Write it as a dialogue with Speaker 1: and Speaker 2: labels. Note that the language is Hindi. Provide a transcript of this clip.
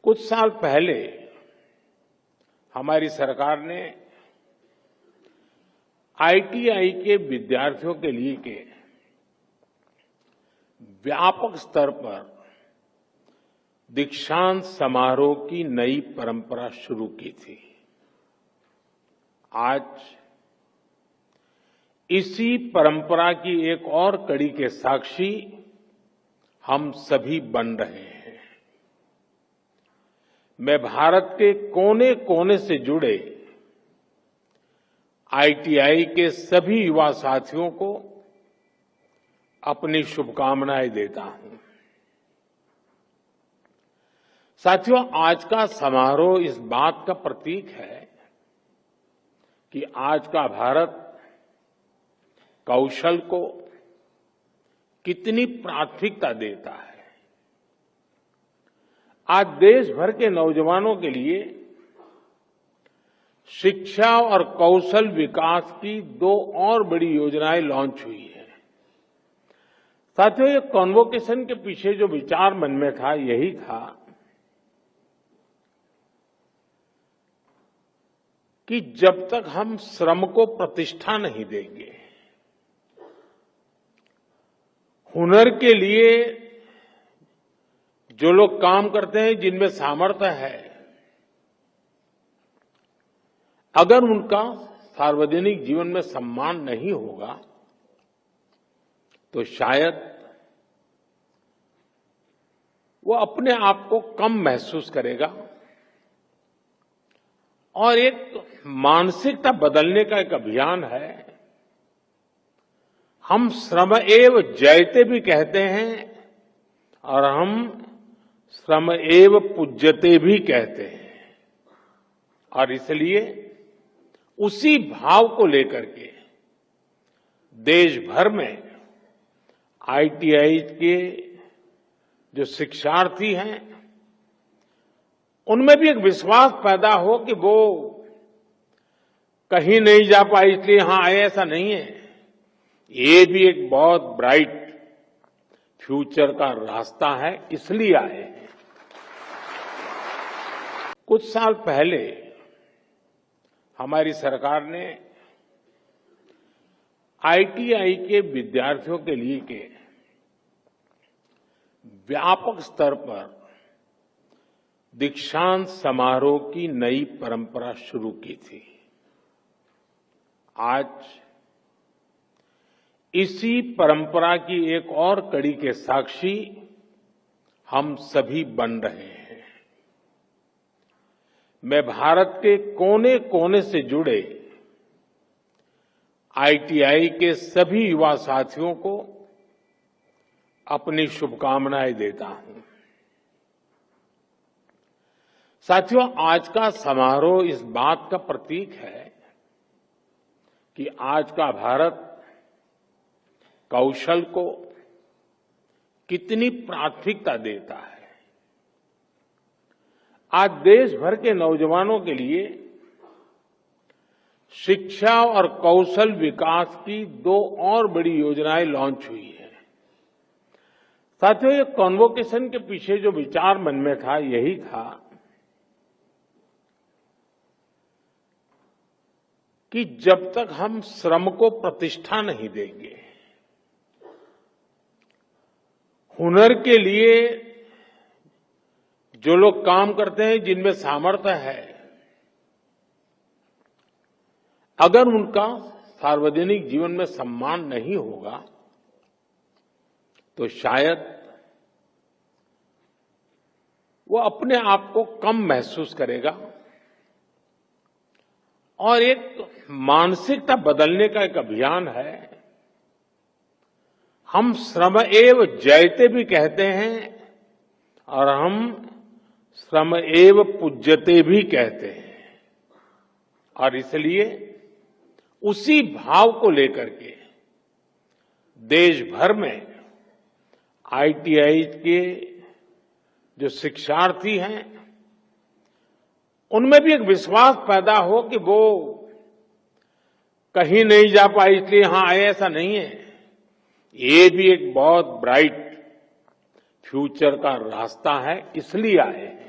Speaker 1: कुछ साल पहले हमारी सरकार ने आईटीआई के विद्यार्थियों के लिए के व्यापक स्तर पर दीक्षांत समारोह की नई परंपरा शुरू की थी। आज इसी परंपरा की एक और कड़ी के साक्षी हम सभी बन रहे हैं। मैं भारत के कोने कोने से जुड़े आईटीआई के सभी युवा साथियों को अपनी शुभकामनाएं देता हूं। साथियों, आज का समारोह इस बात का प्रतीक है कि आज का भारत कौशल को कितनी प्राथमिकता देता है। आज देश भर के नौजवानों के लिए शिक्षा और कौशल विकास की दो और बड़ी योजनाएं लॉन्च हुई है। साथियों, ये कॉन्वोकेशन के पीछे जो विचार मन में था यही था कि जब तक हम श्रम को प्रतिष्ठा नहीं देंगे, हुनर के लिए जो लोग काम करते हैं, जिनमें सामर्थ्य है, अगर उनका सार्वजनिक जीवन में सम्मान नहीं होगा तो शायद वो अपने आप को कम महसूस करेगा और एक मानसिकता बदलने का एक अभियान है। हम श्रम एव जयते भी कहते हैं और हम श्रम एव पूज्यते भी कहते हैं, और इसलिए उसी भाव को लेकर के देश भर में आईटीआई के जो शिक्षार्थी हैं उनमें भी एक विश्वास पैदा हो कि वो कहीं नहीं जा पाए इसलिए यहां आए, ऐसा नहीं है। ये भी एक बहुत ब्राइट फ्यूचर का रास्ता है, इसलिए आए हैं। कुछ साल पहले हमारी सरकार ने आईटीआई के विद्यार्थियों के लिए के व्यापक स्तर पर दीक्षांत समारोह की नई परंपरा शुरू की थी। आज इसी परंपरा की एक और कड़ी के साक्षी हम सभी बन रहे हैं। मैं भारत के कोने कोने से जुड़े आईटीआई के सभी युवा साथियों को अपनी शुभकामनाएं देता हूं। साथियों, आज का समारोह इस बात का प्रतीक है कि आज का भारत कौशल को कितनी प्राथमिकता देता है। आज देश भर के नौजवानों के लिए शिक्षा और कौशल विकास की दो और बड़ी योजनाएं लॉन्च हुई है। साथियों, ये कॉन्वोकेशन के पीछे जो विचार मन में था यही था कि जब तक हम श्रम को प्रतिष्ठा नहीं देंगे, हुनर के लिए जो लोग काम करते हैं, जिनमें सामर्थ्य है, अगर उनका सार्वजनिक जीवन में सम्मान नहीं होगा तो शायद वो अपने आप को कम महसूस करेगा और एक मानसिकता बदलने का एक अभियान है। हम श्रम एव जयते भी कहते हैं और हम श्रम एव पूज्यते भी कहते हैं, और इसलिए उसी भाव को लेकर के देश भर में आईटीआई के जो शिक्षार्थी हैं उनमें भी एक विश्वास पैदा हो कि वो कहीं नहीं जा पाए इसलिए यहां आए, ऐसा नहीं है। ये भी एक बहुत ब्राइट फ्यूचर का रास्ता है, इसलिए आए हैं।